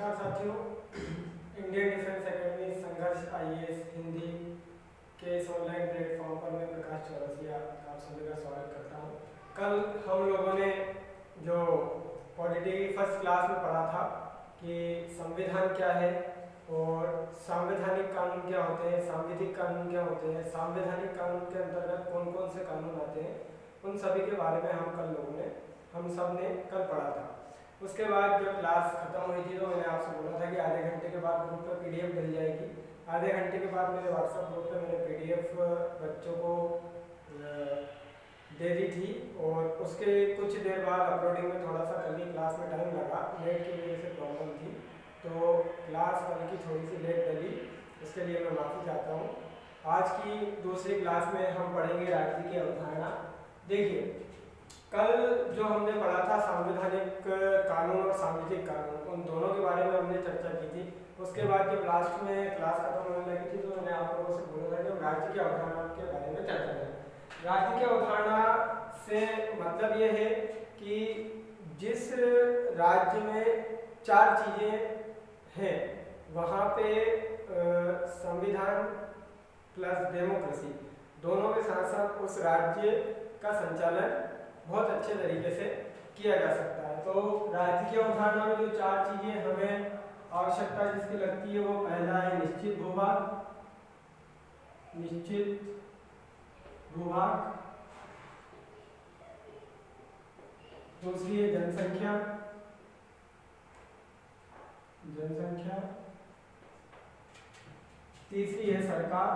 नमस्कार साथियों, Indian defence academy संघर्ष आईएएस हिंदी के इस ऑनलाइन प्लेटफॉर्म पर मैं प्रकाश चौरसिया आप सभी का स्वागत करता हूँ। कल हम लोगों ने जो पॉलिटी फर्स्ट क्लास में पढ़ा था कि संविधान क्या है और संवैधानिक कानून क्या होते हैं, सांविधिक कानून क्या होते हैं, संवैधानिक कानून के अंतर्गत कौन कौन से कानून आते हैं, उन सभी के बारे में हम सब ने कल पढ़ा था। उसके बाद जब क्लास खत्म हुई थी तो मैंने आपसे बोला था कि आधे घंटे के बाद ग्रुप पर पीडीएफ मिल जाएगी। आधे घंटे के बाद मेरे व्हाट्सएप ग्रुप पे मैंने पीडीएफ बच्चों को दे दी थी और उसके कुछ देर बाद अपलोडिंग में थोड़ा सा कल की क्लास में टाइम लगा, नेट की वजह से प्रॉब्लम थी, तो क्लास कल की थोड़ी सी लेट डली, उसके लिए मैं माफ़ी चाहता हूँ। आज की दूसरी क्लास में हम पढ़ेंगे राज्य की अवधारणा। देखिए, कल जो हमने पढ़ा था संवैधानिक कानून और सांविधिक कानून, उन दोनों के बारे में हमने चर्चा की थी। उसके बाद जब लास्ट में क्लास खत्म होने लगी थी तो मैंने आप लोगों से बोला था कि हम राज्य की अवधारणा के बारे में चर्चा करें। राज्य की अवधारणा से मतलब ये है कि जिस राज्य में चार चीज़ें हैं वहाँ पे संविधान प्लस डेमोक्रेसी दोनों के साथ साथ उस राज्य का संचालन बहुत अच्छे तरीके से किया जा सकता है। तो राज्य की अवधारणा में जो चार चीजें हमें आवश्यकता जिसकी लगती है वो पहला है निश्चित भूभाग, दूसरी है जनसंख्या, तीसरी है सरकार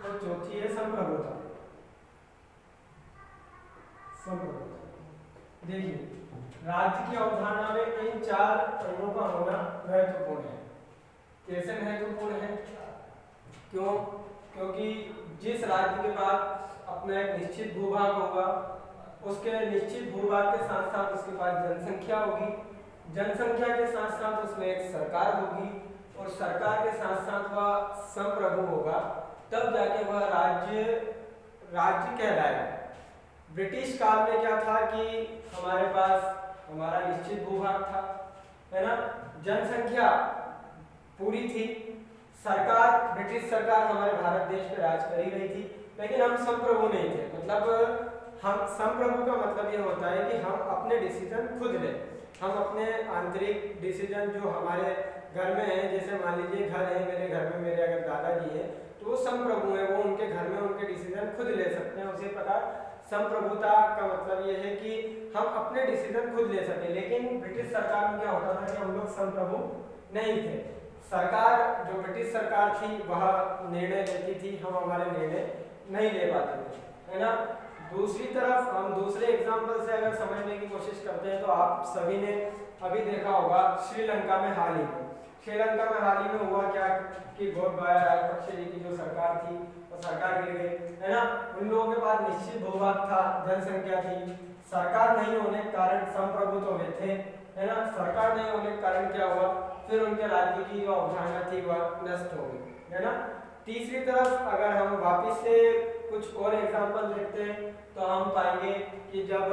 और चौथी है संप्रभुता। देखिए, राज्य की अवधारणा में इन चार अंगों का होना महत्वपूर्ण है। कैसे महत्वपूर्ण है? क्यों? क्योंकि जिस राज्य के पास अपना एक निश्चित भूभाग होगा, उसके निश्चित भूभाग के साथ साथ उसके पास जनसंख्या होगी, जनसंख्या के साथ साथ उसमें एक सरकार होगी और सरकार के साथ साथ वह संप्रभु होगा, तब जाके वह राज्य कहलाएगा। ब्रिटिश काल में क्या था कि हमारे पास हमारा निश्चित भूभाग था, है ना, जनसंख्या पूरी थी, ब्रिटिश सरकार हमारे भारत देश पे राज कर ही रही थी, लेकिन हम संप्रभु नहीं थे। मतलब हम संप्रभु का मतलब ये होता है कि हम अपने डिसीजन खुद लें, हम अपने आंतरिक डिसीजन जो हमारे घर में है, जैसे मान लीजिए घर है, मेरे घर में मेरे अगर दादाजी है तो वो संप्रभु है, वो उनके घर में उनके डिसीजन खुद ले सकते हैं। उसी प्रकार संप्रभुता का मतलब ये है कि हम अपने डिसीजन खुद ले सकें। लेकिन ब्रिटिश सरकार में क्या होता था कि हम लोग संप्रभु नहीं थे। सरकार जो ब्रिटिश सरकार थी वह निर्णय लेती थी, हम हमारे निर्णय नहीं ले पाते थे, है ना। दूसरी तरफ हम दूसरे एग्जाम्पल से अगर समझने की कोशिश करते हैं तो आप सभी ने अभी देखा होगा श्रीलंका में हाल ही में हुआ क्या कि गोटाबाया राजपक्षे जी की जो सरकार थी वो सरकार गिर गई, है ना। उन लोगों के पास निश्चित भूभाग था, जनसंख्या थी, सरकार नहीं होने के कारण संप्रभु तो वे थे, है ना। सरकार नहीं होने के कारण क्या हुआ, फिर उनके राज्य की जो अवधारणा थी वह नष्ट हो गई, है ना। तीसरी तरफ अगर हम वापिस से कुछ और एग्जाम्पल देखते हैं तो हम पाएंगे कि जब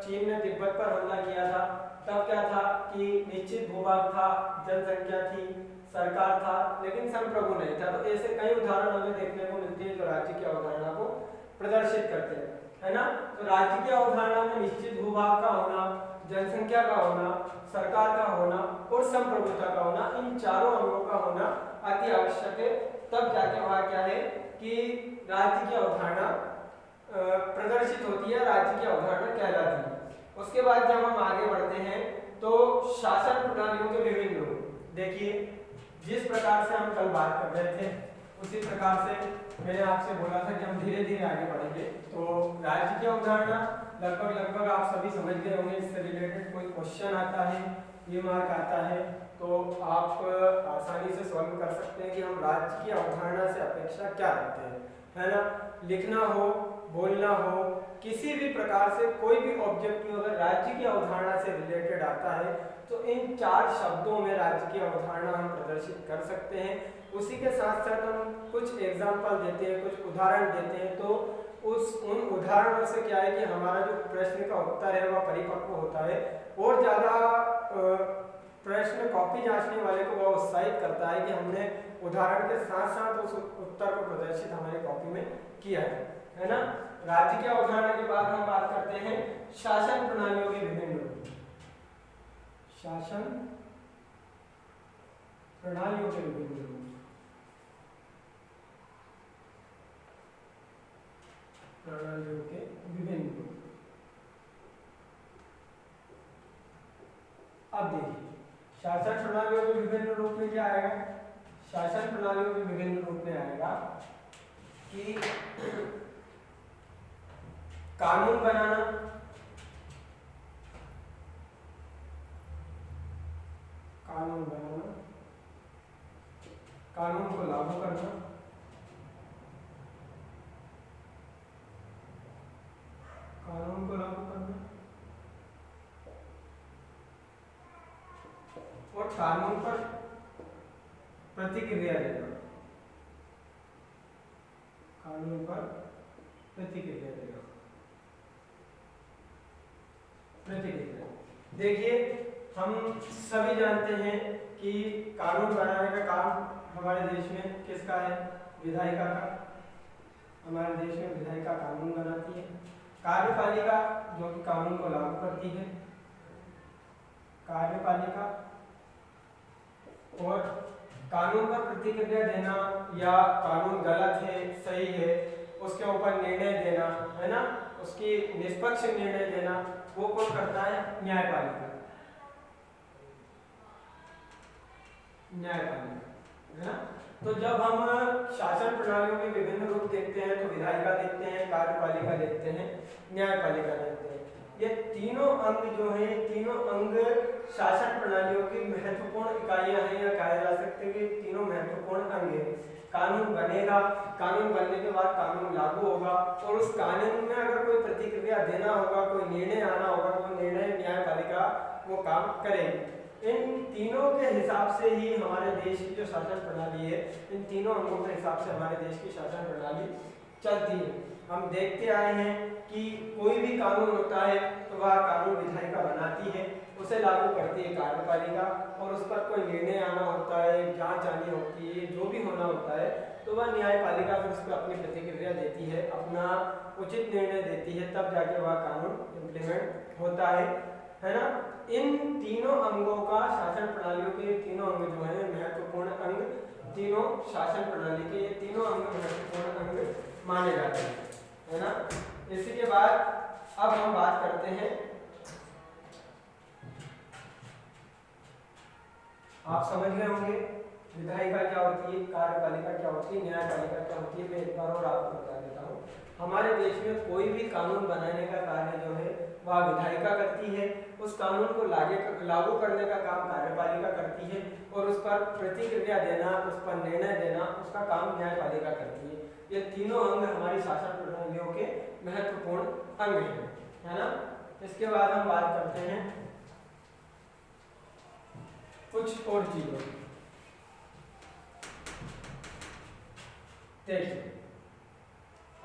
चीन ने तिब्बत पर हमला किया था तब क्या था कि निश्चित भूभाग था, जनसंख्या थी, सरकार था, लेकिन संप्रभु नहीं था। तो ऐसे कई उदाहरण हमें देखने को मिलते हैं जो राज्य की अवधारणा को प्रदर्शित करते हैं, है ना। तो राज्य की अवधारणा में निश्चित भूभाग का होना, जनसंख्या का होना, सरकार का होना और संप्रभुता का होना, इन चारों अंगों का होना अति आवश्यक है। तब जाके वहाँ क्या है कि राज्य की अवधारणा प्रदर्शित होती है, राज्य की अवधारणा कहलाती है। उसके बाद जब हम आगे बढ़ते हैं तो शासन प्रणालियों के विभिन्न रूप देखिए, जिस प्रकार से हम कल बात कर रहे थे उसी प्रकार से मैंने आपसे बोला था कि हम धीरे धीरे आगे बढ़ेंगे। तो राज्य की अवधारणा लगभग आप सभी समझ गए होंगे। इससे रिलेटेड कोई क्वेश्चन आता है, ये मार्क आता है तो आप आसानी से सॉल्व कर सकते हैं कि हम राज्य की अवधारणा से अपेक्षा क्या रखते हैं, है ना। लिखना हो, बोलना हो, किसी भी प्रकार से कोई भी ऑब्जेक्टिव अगर राज्य की अवधारणा से रिलेटेड आता है तो इन चार शब्दों में राज्य की अवधारणा हम प्रदर्शित कर सकते हैं। उसी के साथ साथ हम कुछ एग्जाम्पल देते हैं, कुछ उदाहरण देते हैं, तो उन उदाहरणों से क्या है कि हमारा जो प्रश्न का उत्तर है वह परिपक्व होता है, और ज़्यादा प्रश्न कॉपी जांचने वाले को वह उत्साहित करता है कि हमने उदाहरण के साथ साथ उस उत्तर को प्रदर्शित हमारी कॉपी में किया है ना। राज्य के अवधारणा के बाद हम बात करते हैं शासन प्रणालियों के विभिन्न रूप। शासन प्रणालियों के विभिन्न रूप। प्रणालियों के विभिन्न रूप। अब देखिए शासन प्रणालियों के विभिन्न रूप में क्या आएगा। शासन प्रणालियों के विभिन्न रूप में आएगा कि कानून बनाना, कानून बनाना, कानून को लागू करना, कानून को लागू करना, और कानून पर प्रतिक्रिया देना, कानून पर प्रतिक्रिया देना। प्रतिक्रिया देखिए, हम सभी जानते हैं कि कानून बनाने का काम हमारे देश में किसका है, विधायिका का। हमारे देश में विधायिका कानून बनाती है। कार्यपालिका जो कि कानून को लागू करती है, कार्यपालिका। और कानून पर प्रतिक्रिया देना या कानून गलत है सही है उसके ऊपर निर्णय देना, है ना, उसकी निष्पक्ष निर्णय देना, वो कौन करता है, न्यायपालिका। न्यायपालिका, है ना। तो जब हम शासन प्रणालियों के विभिन्न रूप देखते हैं तो विधायिका देखते हैं, कार्यपालिका देखते हैं, न्यायपालिका देखते हैं। ये तीनों अंग जो है, तीनों अंग शासन प्रणालियों की महत्वपूर्ण इकाइयां हैं, या कहा जा सकते हैं कि तीनों महत्वपूर्ण अंग हैं। कानून बनेगा, कानून बनने के बाद कानून लागू होगा, और उस कानून में अगर कोई प्रतिक्रिया देना होगा, कोई निर्णय आना होगा, वो निर्णय न्यायपालिका वो काम करेगी। इन तीनों के हिसाब से ही हमारे देश की जो शासन प्रणाली है, इन तीनों अंगों के हिसाब से हमारे देश की शासन प्रणाली चलती है। हम देखते आए हैं कि कोई भी कानून होता है तो वह कानून विधायिका बनाती है, उसे लागू करती है कार्यपालिका, और उस पर कोई निर्णय आना होता है, जांच आनी होती है, जो भी होना होता है तो वह न्यायपालिका फिर उस पर अपनी प्रतिक्रिया देती है, अपना उचित निर्णय देती है, तब जाके वह कानून इम्प्लीमेंट होता है ना। इन तीनों अंगों का शासन प्रणालियों के तीनों अंग जो है महत्वपूर्ण अंग, तीनों शासन प्रणाली के ये तीनों अंग महत्वपूर्ण अंग माने जाते हैं, है ना। इसी के बाद अब हम बात करते हैं, आप समझ गए होंगे विधायिका क्या होती है, कार्यपालिका क्या होती है, न्यायपालिका क्या होती है। मैं एक बार और आपको बता देता हूँ। हमारे देश में कोई भी कानून बनाने का कार्य जो है वह विधायिका करती है, उस कानून को लागू करने का काम कार्यपालिका करती है, और उस पर प्रतिक्रिया देना, उस पर निर्णय देना, उसका काम न्यायपालिका करती है। ये तीनों अंग हमारी शासन प्रणालियों के महत्वपूर्ण अंग हैं, है ना। इसके बाद हम बात करते हैं कुछ और चीजों। देखिए,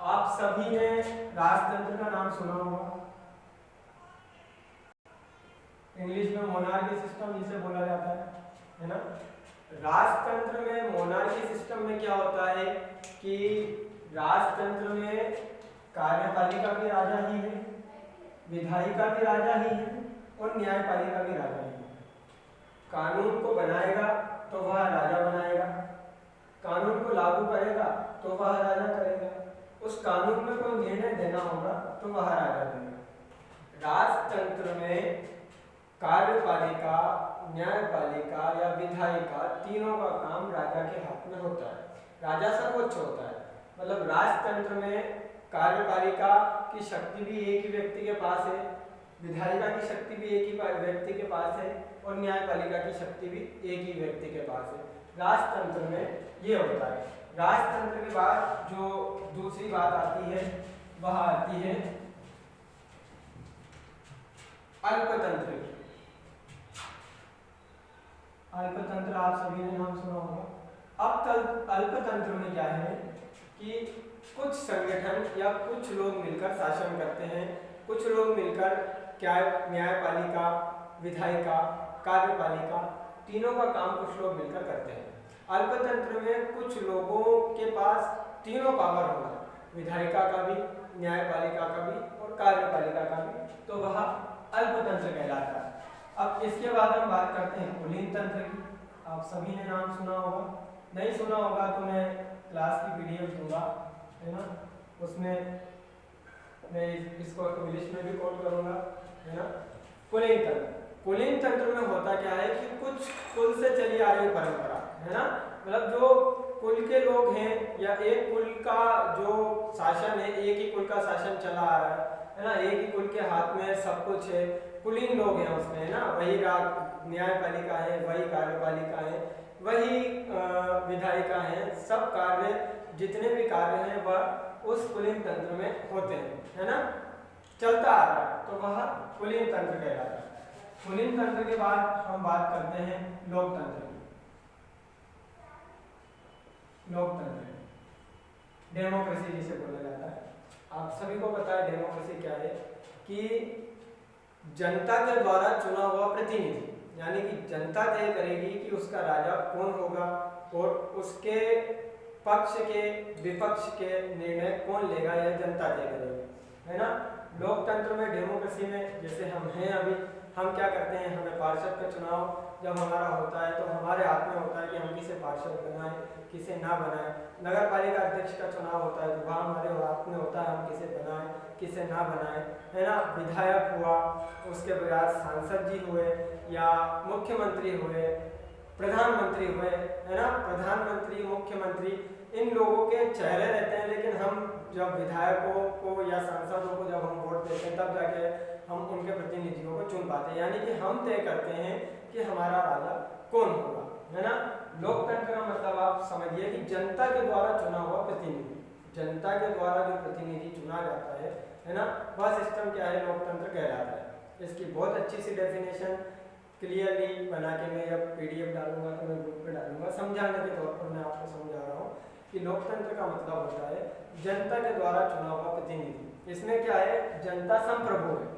आप सभी ने राजतंत्र का नाम सुना होगा, इंग्लिश में मोनार्की सिस्टम जिसे बोला जाता है ना। राजतंत्र में मोनार्की सिस्टम में क्या होता है कि राजतंत्र में कार्यपालिका भी राजा ही है, विधायिका भी राजा ही है, और न्यायपालिका भी राजा ही है। कानून को बनाएगा तो वह राजा बनाएगा, कानून को लागू करेगा तो वह राजा करेगा, उस कानून में कोई निर्णय देना होगा तो वह राजा देगा। राजतंत्र में कार्यपालिका, न्यायपालिका या विधायिका तीनों का काम राजा के हाथ में होता है। राजा सर्वोच्च होता है, मतलब राजतंत्र में कार्यपालिका की शक्ति भी एक ही व्यक्ति के पास है, विधायिका की शक्ति भी एक ही व्यक्ति के पास है, और न्यायपालिका की शक्ति भी एक ही व्यक्ति के पास है। राजतंत्र में ये होता है। राजतंत्र के बाद जो दूसरी बात आती है वह आती है अल्पतंत्र। अल्पतंत्र आप सभी ने नाम सुना होगा। अब अल्पतंत्र में क्या है कि कुछ संगठन या कुछ लोग मिलकर शासन करते हैं, कुछ लोग मिलकर क्या न्यायपालिका, विधायिका, कार्यपालिका तीनों का काम कुछ लोग मिलकर करते हैं। अल्पतंत्र में कुछ लोगों के पास तीनों पावर होगा, विधायिका का भी, न्यायपालिका का भी और कार्यपालिका का भी, तो वह अल्पतंत्र कहलाता है। अब इसके बाद हम बात करते हैं कुलीन तंत्र की। आप सभी ने नाम सुना होगा, नहीं सुना होगा तो मैं क्लास की पीडीएफ दूंगा, है ना, उसमें मैं इसको इंग्लिश में भी कोट करूंगा, है ना। कुलीन तंत्र, कुलीन तंत्र में होता क्या है कि कुछ कुल से चली आ रही परंपरा, है ना, मतलब जो कुल के लोग हैं या एक कुल का जो शासन है, एक ही कुल का शासन चला आ रहा है ना, एक ही कुल के हाथ में सब कुछ है, कुलीन लोग हैं उसमें, है ना, वही न्यायपालिका है, वही कार्यपालिका है, वही विधायिका है, सब कार्य जितने भी कार्य हैं वह उस कुलीन तंत्र में होते हैं, है ना, चलता आ रहा है, तो वह कुलीन तंत्र कहलाता है। कुलीन तंत्र के बाद हम बात करते हैं लोकतंत्र की। लोकतंत्र, डेमोक्रेसी जिसे बोला जाता है। आप सभी को पता है डेमोक्रेसी क्या है, कि जनता के द्वारा चुना हुआ प्रतिनिधि, यानी कि जनता तय करेगी कि उसका राजा कौन होगा और उसके पक्ष के विपक्ष के निर्णय कौन लेगा, यह जनता तय करेगी, है ना। लोकतंत्र में, डेमोक्रेसी में जैसे हम हैं अभी, हम क्या करते हैं, हमें पार्षद का चुनाव जब हमारा होता है तो हमारे हाथ में होता है कि हम किसे पार्षद बनाएं, किसे ना बनाएं। नगर पालिका अध्यक्ष का चुनाव होता है तो वहाँ हमारे हाथ में होता है हम किसे बनाएं, किसे ना बनाएं, है ना। विधायक हुआ, उसके बाद सांसद जी हुए या मुख्यमंत्री हुए, प्रधानमंत्री हुए, है ना। प्रधानमंत्री, मुख्यमंत्री, इन लोगों के चेहरे रहते हैं, लेकिन हम जब विधायकों को या सांसदों को जब हम वोट देते हैं तब जाके हम उनके प्रतिनिधियों को चुन पाते हैं, यानी कि हम तय करते हैं कि हमारा राजा कौन होगा, है ना। लोकतंत्र का मतलब आप समझिए कि जनता के द्वारा चुना हुआ प्रतिनिधि, जनता के द्वारा जो प्रतिनिधि चुना जाता है ना, वह सिस्टम क्या है, लोकतंत्र कहलाता है। इसकी बहुत अच्छी सी डेफिनेशन क्लियरली बना के मैं जब पीडीएफ डालूंगा तो मैं ग्रुप पे डालूंगा, समझाने के तौर पर मैं आपको समझा रहा हूँ कि लोकतंत्र का मतलब होता है जनता के द्वारा चुना हुआ प्रतिनिधि। इसमें क्या है, जनता संप्रभु है,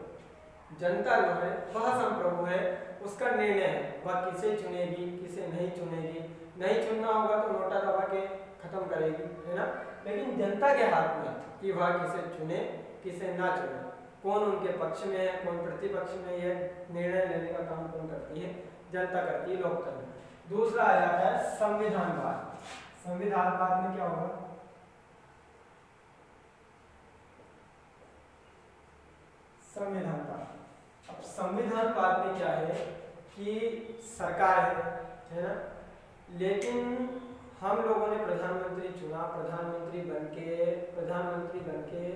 जनता जो है वह संप्रभु है, उसका निर्णय है वह किसे चुनेगी, किसे नहीं चुनेगी, नहीं चुनना होगा तो नोटा दबा के खत्म करेगी, है ना। लेकिन जनता के हाथ में कि वह किसे चुने, किसे ना चुने, कौन उनके पक्ष में है, कौन प्रतिपक्ष में है, निर्णय लेने का काम कौन करती है, जनता करती है, लोकतंत्र। दूसरा आ जाता है संविधानवाद। संविधानवाद में क्या होगा, संविधानवाद। अब संविधानवाद में क्या है कि सरकार है ना, लेकिन हम लोगों ने प्रधानमंत्री चुना, प्रधानमंत्री बनके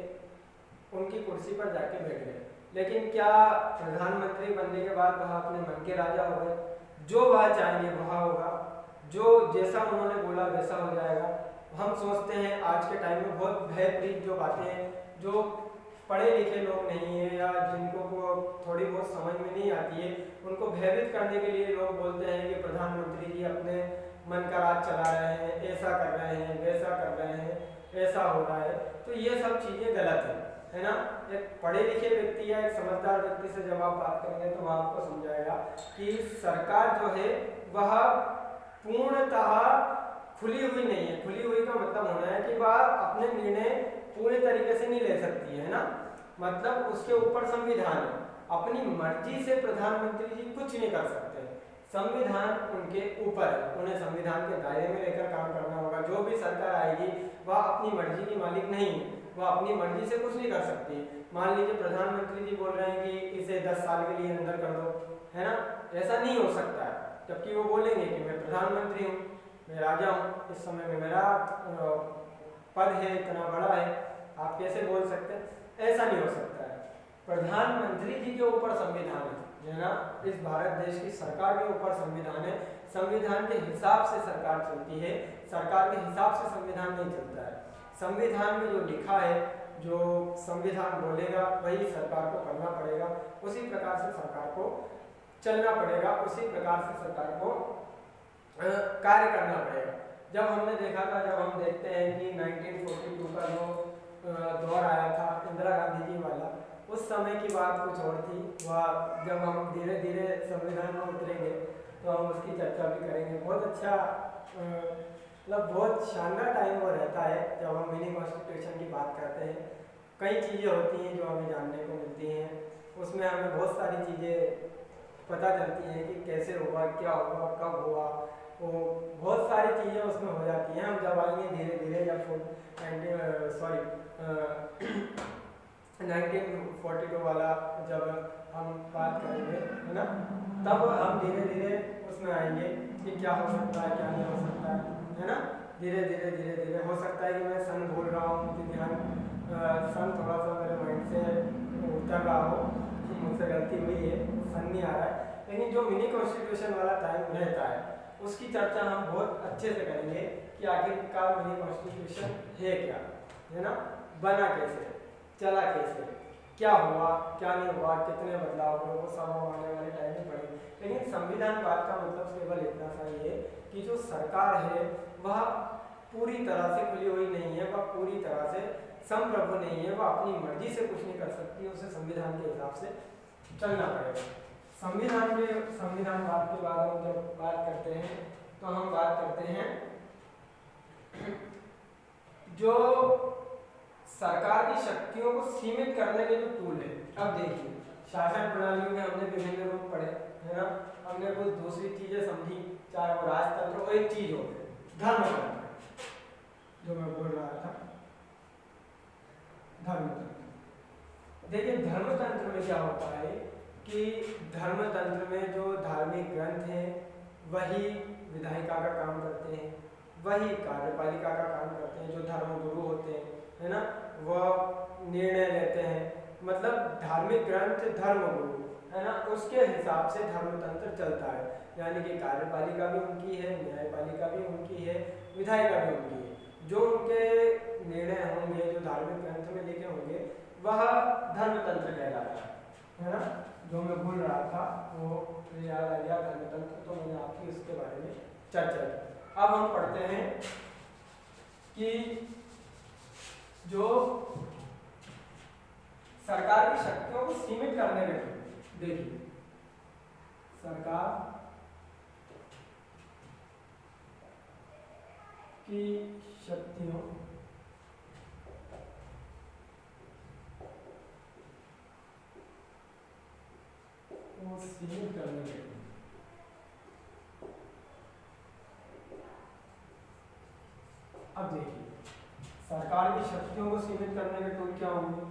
उनकी कुर्सी पर जाके बैठ गए, लेकिन क्या प्रधानमंत्री बनने के बाद वह अपने मन के राजा हो गए, जो वह चाहेंगे वह होगा, जो जैसा उन्होंने बोला वैसा हो जाएगा। हम सोचते हैं आज के टाइम में बहुत भयभीत जो बातें हैं, जो पढ़े लिखे लोग नहीं है या जिनको को थोड़ी बहुत समझ में नहीं आती है, उनको भयभीत करने के लिए लोग बोलते हैं कि प्रधानमंत्री जी अपने मन का राज चला रहे हैं, ऐसा कर रहे हैं, वैसा कर रहे हैं, ऐसा हो रहा है। तो ये सब चीज़ें गलत है ना। एक पढ़े लिखे व्यक्ति या एक समझदार व्यक्ति से जब आप बात करेंगे तो वह आपको समझाएगा कि सरकार जो है वह पूर्णतः खुली हुई नहीं है। खुली हुई का मतलब होना है कि वह अपने निर्णय पूरे तरीके से नहीं ले सकती है ना, मतलब उसके ऊपर संविधान है, अपनी मर्जी से प्रधानमंत्री जी कुछ नहीं कर सकते, संविधान उनके ऊपर है, उन्हें संविधान के दायरे में लेकर काम करना होगा। जो भी सरकार आएगी वह अपनी मर्जी की मालिक नहीं है, वह अपनी मर्जी से कुछ नहीं कर सकती। मान लीजिए प्रधानमंत्री जी बोल रहे हैं कि इसे 10 साल के लिए अंदर कर दो, है ना, ऐसा नहीं हो सकता है, जबकि वो बोलेंगे कि मैं प्रधानमंत्री हूँ, मैं राजा हूँ, इस समय में मेरा पद है, इतना बड़ा है, आप कैसे बोल सकते हैं, ऐसा नहीं हो सकता है। प्रधानमंत्री जी के ऊपर संविधान है ना, इस भारत देश की सरकार के ऊपर संविधान है, संविधान के हिसाब से सरकार चलती है, सरकार के हिसाब से संविधान नहीं चलता है। संविधान में जो लिखा है, जो संविधान बोलेगा वही सरकार को करना पड़ेगा, उसी प्रकार से सरकार को चलना पड़ेगा, उसी प्रकार से सरकार को कार्य करना पड़ेगा। जब हमने देखा था, जब हम देखते हैं कि 1942 का जो दौर आया था इंदिरा गांधी जी वाला, उस समय की बात कुछ और थी। वह जब हम धीरे धीरे संविधान में उतरेंगे तो हम उसकी चर्चा भी करेंगे। बहुत अच्छा मतलब बहुत शानदार टाइम वो रहता है जब हम मिनी कॉन्स्टिट्यूशन की बात करते हैं। कई चीज़ें होती हैं जो हमें जानने को मिलती हैं, उसमें हमें बहुत सारी चीज़ें पता चलती हैं कि कैसे हुआ, क्या हुआ, कब हुआ, वो बहुत सारी चीज़ें उसमें हो जाती हैं। हम जब आएंगे धीरे धीरे, जब 1942 वाला जब हम बात करेंगे, है ना, तब हम धीरे धीरे उसमें आएंगे कि क्या हो सकता है, क्या नहीं हो सकता है ना। धीरे धीरे धीरे धीरे हो सकता है कि मैं सन बोल रहा हूँ कि ध्यान सन थोड़ा सा मेरे माइंड से उतर रहा हो, मुझसे गलती हुई है, सन नहीं आ रहा है। लेकिन जो मिनी कॉन्स्टिट्यूशन वाला टाइम रहता है उसकी चर्चा हम बहुत अच्छे से करेंगे कि आखिरकार मिनी कॉन्स्टिट्यूशन है क्या, है ना, बना कैसे, चला कैसे, क्या हुआ, क्या नहीं हुआ, कितने बदलाव हुए, वो सब हम आने वाले टाइम में पढ़ेंगे। लेकिन संविधान बात का मतलब केवल इतना सा ही है कि जो सरकार है वह पूरी तरह से खुली हुई नहीं है, वह पूरी तरह से संप्रभु नहीं है, वह अपनी मर्जी से कुछ नहीं कर सकती, उसे संविधान के हिसाब से चलना पड़ेगा। संविधान बात के बाद हम जब बात करते हैं तो हम बात करते हैं जो सरकार की शक्तियों को सीमित करने के जो टूल है। अब देखिए, शासन प्रणालियों में हमने विभिन्न रूप पढ़े, है ना, हमने कुछ दूसरी चीजें समझी, चाहे वो राजतंत्र वो एक चीज हो, धर्मतंत्र जो मैं बोल रहा था, धर्मतंत्र। देखिए धर्मतंत्र में क्या होता है कि धर्मतंत्र में जो धार्मिक ग्रंथ हैं वही विधायिका का काम करते हैं, वही कार्यपालिका का काम करते हैं। जो धर्मगुरु होते हैं, है ना, वह निर्णय लेते हैं, मतलब धार्मिक ग्रंथ धर्मगुरु, है ना, उसके हिसाब से धर्मतंत्र चलता है। यानी कि कार्यपालिका भी उनकी है, न्यायपालिका भी उनकी है, विधायिका भी उनकी है। जो उनके निर्णय होंगे, जो धार्मिक ग्रंथ में लिखे होंगे, वह धर्मतंत्र कहलाता है ना। जो मैं भूल रहा था वो याद आ गया, धर्मतंत्र, तो मैंने आपकी उसके बारे में चर्चा की। अब हम पढ़ते हैं कि जो सरकार की शक्तियों को सीमित करने में, देखिए सरकार की शक्तियों को सीमित करने में, अब देखिए सरकार की शक्तियों को सीमित करने के टूल क्या होंगे।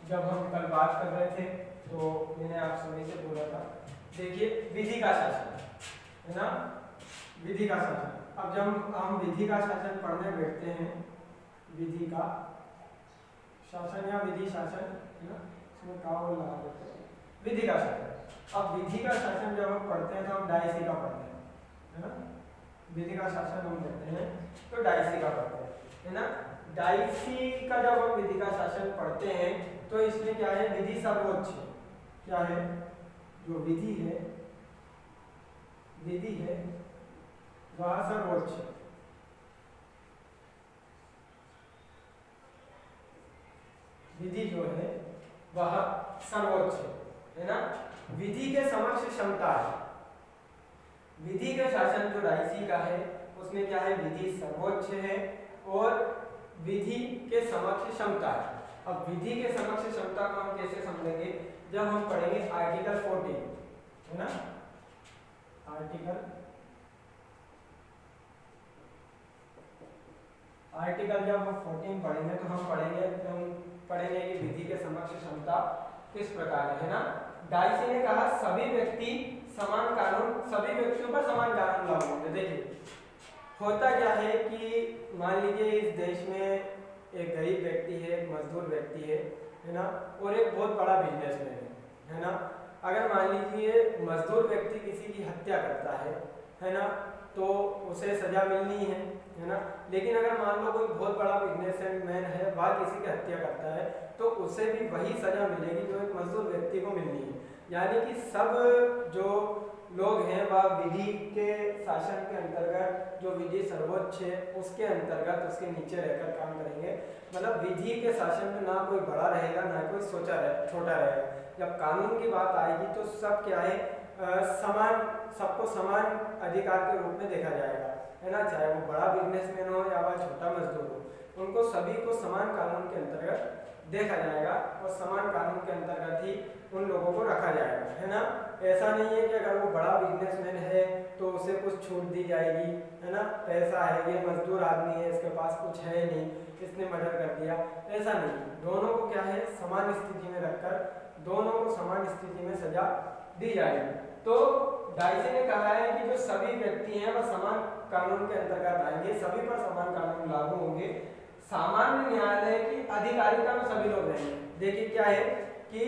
जब हम कल बात कर रहे थे तो मैंने आप सभी से बोला था, देखिए विधि का शासन, है ना, विधि का शासन। अब जब हम विधि का शासन पढ़ने बैठते हैं, विधि का शासन या विधि शासन, है ना, इसमें क्या बोल रहा है, विधि का शासन। अब विधि का शासन जब हम पढ़ते हैं तो हम डायसी का पढ़ते हैं, है ना, विधि का शासन हम पढ़ते हैं तो डायसी का पढ़ते हैं, है ना। डायसी का जब हम विधि का शासन पढ़ते हैं तो इसमें क्या है, विधि सर्वोच्च है। क्या है, जो विधि है, विधि है वह सर्वोच्च है। विधि जो है वह सर्वोच्च है ना। विधि के समक्ष क्षमता है। विधि के शासन जो डायसी का है उसमें क्या है, विधि सर्वोच्च है और विधि के समक्ष क्षमता है। अब विधि के समक्ष क्षमता को हम कैसे समझेंगे, जब हम पढ़ेंगे आर्टिकल 14, है ना, आर्टिकल जब हम 14 पढ़ेंगे तो हम पढ़ेंगे कि विधि के समक्ष क्षमता किस प्रकार है ना। डायसी ने कहा सभी व्यक्ति समान कानून, सभी व्यक्तियों पर समान कानून लागू होंगे। देखिए होता क्या है कि मान लीजिए इस देश में एक गरीब व्यक्ति है, एक मजदूर व्यक्ति है ना, और एक बहुत बड़ा बिजनेसमैन है ना। अगर मान लीजिए मजदूर व्यक्ति किसी की हत्या करता है ना, तो उसे सजा मिलनी है ना। लेकिन अगर मान लो कोई बहुत बड़ा बिजनेसमैन है, वह किसी की हत्या करता है तो उसे भी वही सजा मिलेगी जो एक मजदूर व्यक्ति को मिलनी है। यानी कि सब जो लोग हैं वह विधि के शासन के अंतर्गत, जो विधि सर्वोच्च है उसके अंतर्गत उसके नीचे रहकर काम करेंगे। मतलब विधि के शासन में ना कोई बड़ा रहेगा ना कोई छोटा रहेगा। जब कानून की बात आएगी तो सब क्या है, समान, सबको समान अधिकार के रूप में देखा जाएगा, है ना। चाहे वो बड़ा बिजनेसमैन हो या वह छोटा मजदूर हो, उनको सभी को समान कानून के अंतर्गत देखा जाएगा और समान कानून के अंतर्गत ही उन लोगों को रखा जाएगा, है ना। ऐसा नहीं है कि अगर वो बड़ा बिजनेसमैन है तो उसे कुछ छूट दी जाएगी, है ना। पैसा है, ये मजदूर आदमी है, इसके पास कुछ है नहीं, इसने मर्डर कर दिया, ऐसा नहीं। दोनों को क्या है, समान स्थिति में रखकर दोनों को समान स्थिति में सजा दी जाएगी। तो डाइसी ने कहा है कि जो सभी व्यक्ति हैं वह समान कानून के अंतर्गत आएंगे, सभी पर समान कानून लागू होंगे, सामान्य न्यायालय की अधिकारिता में सभी लोग रहेंगे। देखिए क्या है कि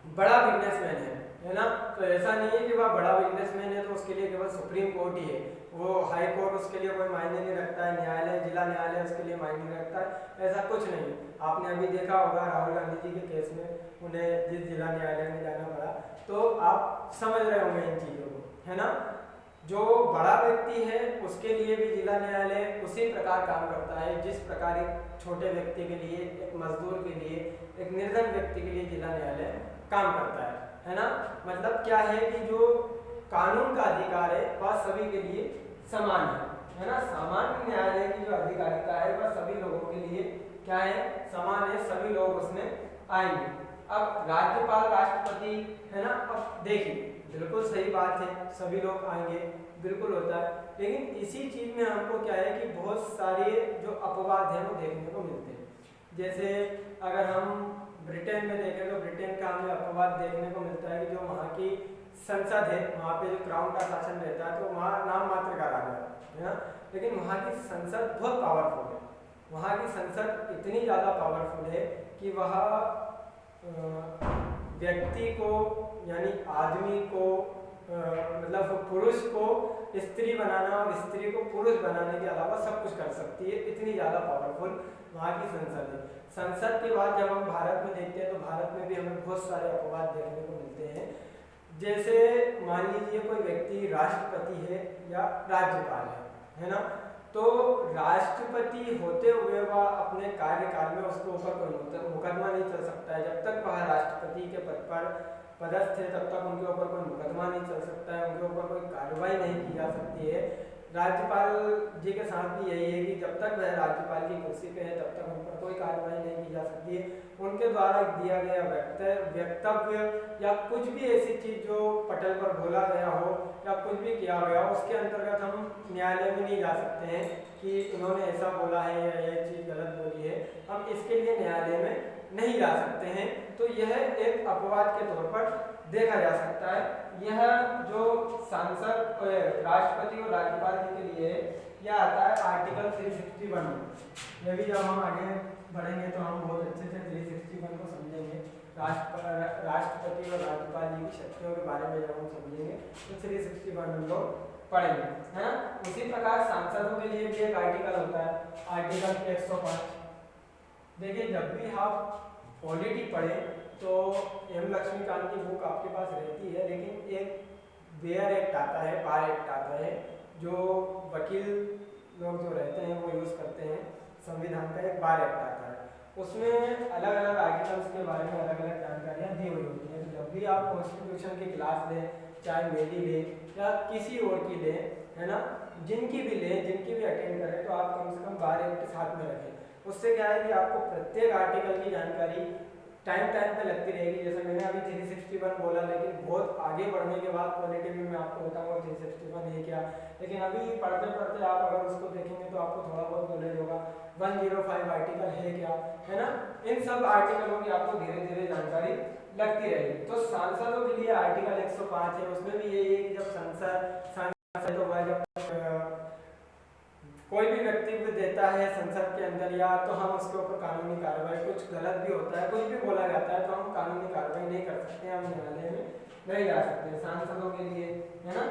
बड़ा बिजनेसमैन है ना, तो ऐसा नहीं है कि वह बड़ा बिजनेसमैन है तो उसके लिए केवल सुप्रीम कोर्ट ही है, वो हाई कोर्ट उसके लिए कोई मायने नहीं रखता है, न्यायालय जिला न्यायालय उसके लिए मायने नहीं रखता है, ऐसा कुछ नहीं। आपने अभी देखा होगा राहुल गांधी जी के केस में उन्हें जिस जिला न्यायालय में जाना पड़ा, तो आप समझ रहे होंगे इन चीज़ों को, है ना। जो बड़ा व्यक्ति है उसके लिए भी जिला न्यायालय उसी प्रकार काम करता है जिस प्रकार एक छोटे व्यक्ति के लिए, एक मजदूर के लिए, एक निर्धन व्यक्ति के लिए जिला न्यायालय काम करता है ना। मतलब क्या है कि जो कानून का अधिकार है वह सभी के लिए समान है ना। सामान्य न्यायालय की जो अधिकारिता है वह सभी लोगों के लिए क्या है, समान है, सभी लोग उसमें आएंगे। अब राज्यपाल, राष्ट्रपति, है ना। अब देखिए बिल्कुल सही बात है, सभी लोग आएंगे, बिल्कुल होता है, लेकिन इसी चीज में हमको क्या है कि बहुत सारे जो अपवाद हैं वो देखने को मिलते हैं। जैसे अगर हम ब्रिटेन में देखें तो ब्रिटेन का हमें अपवाद देखने को मिलता है कि जो वहाँ की संसद है, वहाँ पे जो क्राउन का शासन रहता है, तो वहाँ नाम मात्र का राजा है ना, लेकिन वहाँ की संसद बहुत पावरफुल है। वहाँ की संसद इतनी ज़्यादा पावरफुल है कि वह व्यक्ति को, यानी आदमी को, मतलब पुरुष को स्त्री बनाना और स्त्री को पुरुष बनाने के अलावा सब कुछ कर सकती है, इतनी ज़्यादा पावरफुल वहाँ की संसद है। संसद के बाद जब हम भारत में देखते हैं तो भारत में भी हमें बहुत सारे अपवाद देखने को मिलते हैं। जैसे मान लीजिए कोई व्यक्ति राष्ट्रपति है या राज्यपाल है ना, तो राष्ट्रपति होते हुए वह अपने कार्यकाल में उसके ऊपर कोई मुकदमा नहीं चल सकता है। जब तक वह राष्ट्रपति के पद पर पदस्थ है तब तक उनके ऊपर कोई मुकदमा नहीं चल सकता है, उनके ऊपर कोई कार्रवाई नहीं की जा सकती है। राज्यपाल जी के साथ भी यही है कि जब तक वह राज्यपाल की कुर्सी पे है तब तक उन पर कोई कार्रवाई नहीं की जा सकती है। उनके द्वारा दिया गया वक्तव्य या कुछ भी ऐसी चीज़ जो पटल पर बोला गया हो या कुछ भी किया गया हो उसके अंतर्गत हम न्यायालय में नहीं जा सकते हैं कि इन्होंने ऐसा बोला है या यह चीज़ गलत बोली है, हम इसके लिए न्यायालय में नहीं जा सकते हैं। तो यह एक अपवाद के तौर पर देखा जा सकता है। यह जो सांसद, राष्ट्रपति और राज्यपाल जी के लिए यह आता है आर्टिकल 361 में। यह भी जब हम आगे बढ़ेंगे तो हम बहुत अच्छे से 361 को समझेंगे। राष्ट्रपति और राज्यपाल जी की शक्तियों के बारे में जब हम समझेंगे तो 361 हम लोग पढ़ेंगे, है ना। उसी प्रकार सांसदों के लिए भी एक आर्टिकल होता है, आर्टिकल 105। देखिए जब भी आप पॉलिटी पढ़े तो एम लक्ष्मीकांत की बुक आपके पास रहती है, लेकिन एक बेयर एक्ट आता है, बार एक्ट आता है, जो वकील लोग जो रहते हैं वो यूज़ करते हैं। संविधान का एक बार एक्ट आता है, उसमें अलग अलग आर्टिकल्स के बारे में अलग अलग जानकारियाँ दी हुई होती हैं। तो जब भी आप कॉन्स्टिट्यूशन की क्लास लें, चाहे मेरी लें या किसी और की लें, है ना, जिनकी भी लें, जिनकी भी अटेंड करें, तो आप कम से कम बार एक्ट साथ में रखें। उससे क्या है कि आपको प्रत्येक आर्टिकल की जानकारी टाइम पे लगती रहेगी। जैसे मैंने अभी 361 बोला, लेकिन बहुत आगे बढ़ने के बाद पॉलिटी में मैं आपको बताऊंगा 361 है क्या, लेकिन अभी पढ़ते पढ़ते आप अगर उसको देखेंगे तो आपको थोड़ा बहुत नॉलेज होगा। 105 आर्टिकल है क्या, है ना। इन सब आर्टिकलों की आपको धीरे धीरे जानकारी लगती रहेगी। तो सांसदों के लिए आर्टिकल 105 है, उसमें भी यही है कि जब सांसद तो वह जब कोई भी वक्तव्य देता है संसद के अंदर या तो हम उसके ऊपर कानूनी कार्रवाई, कुछ गलत भी होता है, कुछ भी बोला जाता है तो हम कानूनी कार्रवाई नहीं कर सकते, हम न्यायालय में नहीं जा सकते सांसदों के लिए, है ना।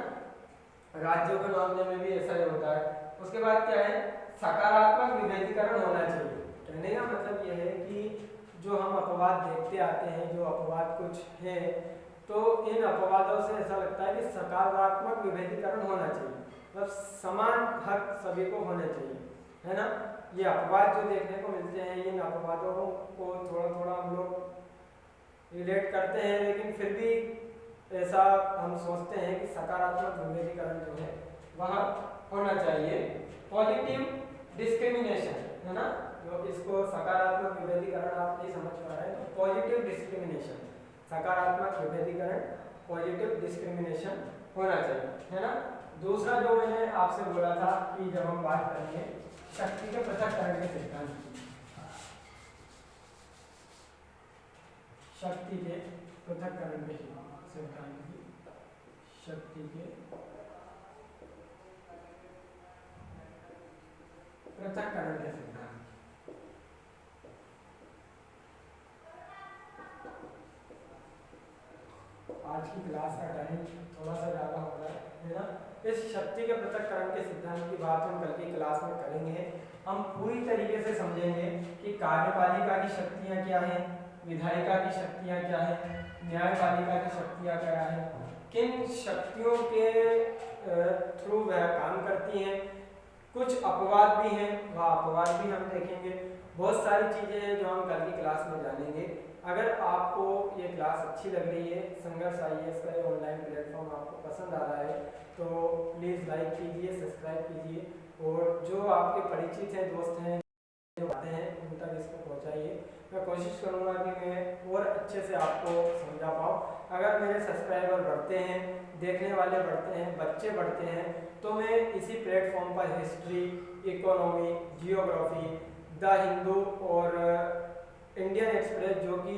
राज्यों के मामले में भी ऐसा ही होता है। उसके बाद क्या है, सकारात्मक विभेदीकरण होना चाहिए। कहने का मतलब यह है कि जो हम अपवाद देखते आते हैं, जो अपवाद कुछ है, तो इन अपवादों से ऐसा लगता है कि सकारात्मक विभेदीकरण होना चाहिए, मतलब समान हक सभी को होने चाहिए, है ना। ये अपवाद जो देखने को मिलते हैं, इन अपवादों को थोड़ा थोड़ा हम लोग रिलेट करते हैं, लेकिन फिर भी ऐसा हम सोचते हैं कि सकारात्मक विभेदीकरण जो है वह होना चाहिए। पॉजिटिव डिस्क्रिमिनेशन, है ना, जो इसको सकारात्मक विभेदीकरण आप नहीं समझ पा रहे हैं, तो पॉजिटिव डिस्क्रिमिनेशन, सकारात्मक विभेदीकरण, पॉजिटिव डिस्क्रिमिनेशन होना चाहिए, है ना। दूसरा जो मैंने आपसे बोला था कि जब हम बात करेंगे शक्ति के पृथक्करण के सिद्धांत की, शक्ति के पृथक्करण के सिद्धांत की, शक्ति के पृथक्करण के सिद्धांत। आज की क्लास का टाइम थोड़ा सा ज़्यादा हो रहा है ना। इस शक्ति के पृथक्करण के सिद्धांत की बात हम कल की क्लास में करेंगे। हम पूरी तरीके से समझेंगे कि कार्यपालिका की शक्तियाँ क्या हैं, विधायिका की शक्तियाँ क्या हैं, न्यायपालिका की शक्तियाँ क्या हैं, किन शक्तियों के थ्रू वह काम करती हैं। कुछ अपवाद भी हैं, वह अपवाद भी हम देखेंगे। बहुत सारी चीज़ें हैं जो हम कल की क्लास में जानेंगे। अगर आपको ये क्लास अच्छी लग रही है, संघर्ष IAS का ये ऑनलाइन प्लेटफॉर्म आपको पसंद आ रहा है, तो प्लीज़ लाइक कीजिए, सब्सक्राइब कीजिए, और जो आपके परिचित हैं, दोस्त हैं, जो आते हैं, उन तक इसको पहुंचाइए। मैं कोशिश करूंगा कि मैं और अच्छे से आपको समझा पाऊँ। अगर मेरे सब्सक्राइबर बढ़ते हैं, देखने वाले बढ़ते हैं, बच्चे बढ़ते हैं, तो मैं इसी प्लेटफॉर्म पर history, economy, geography, the Hindu और इंडियन एक्सप्रेस, जो कि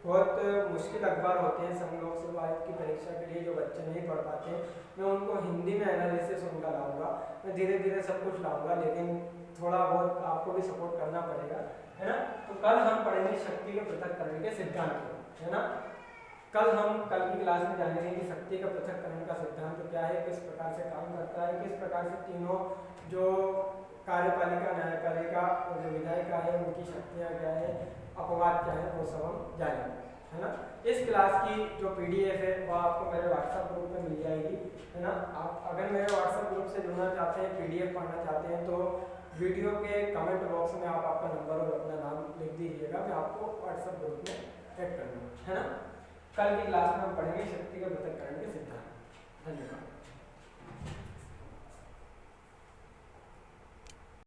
बहुत मुश्किल अखबार होते हैं सम लोग से बात की परीक्षा के लिए, जो बच्चे नहीं पढ़ पाते, मैं उनको हिंदी में एनालिसिस उनका लाऊंगा। मैं धीरे धीरे सब कुछ लाऊंगा, लेकिन थोड़ा बहुत आपको भी सपोर्ट करना पड़ेगा, है ना। तो कल हम पढ़ेंगे शक्ति के पृथक्करण के सिद्धांत को, है ना। कल की क्लास में जानेंगे कि शक्ति का पृथक्करण का सिद्धांत क्या है, किस प्रकार से काम करता है, किस प्रकार से तीनों जो कार्यपालिका, न्यायपालिका और जो विधायिका है उनकी शक्तियाँ क्या है, अपवाद क्या है, वो सब हम जानेंगे, है ना। इस क्लास की जो PDF है वो आपको मेरे व्हाट्सएप ग्रुप में मिल जाएगी, है ना। आप अगर मेरे व्हाट्सएप ग्रुप से जुड़ना चाहते हैं, PDF पढ़ना चाहते हैं, तो वीडियो के कमेंट बॉक्स में आप आपका नंबर और अपना नाम लिख दीजिएगा, मैं आपको व्हाट्सएप ग्रुप में ऐड कर दूँगा, है ना। कल की क्लास में हम पढ़ेंगे शक्ति के पृथक्करण के सिद्धांत। धन्यवाद।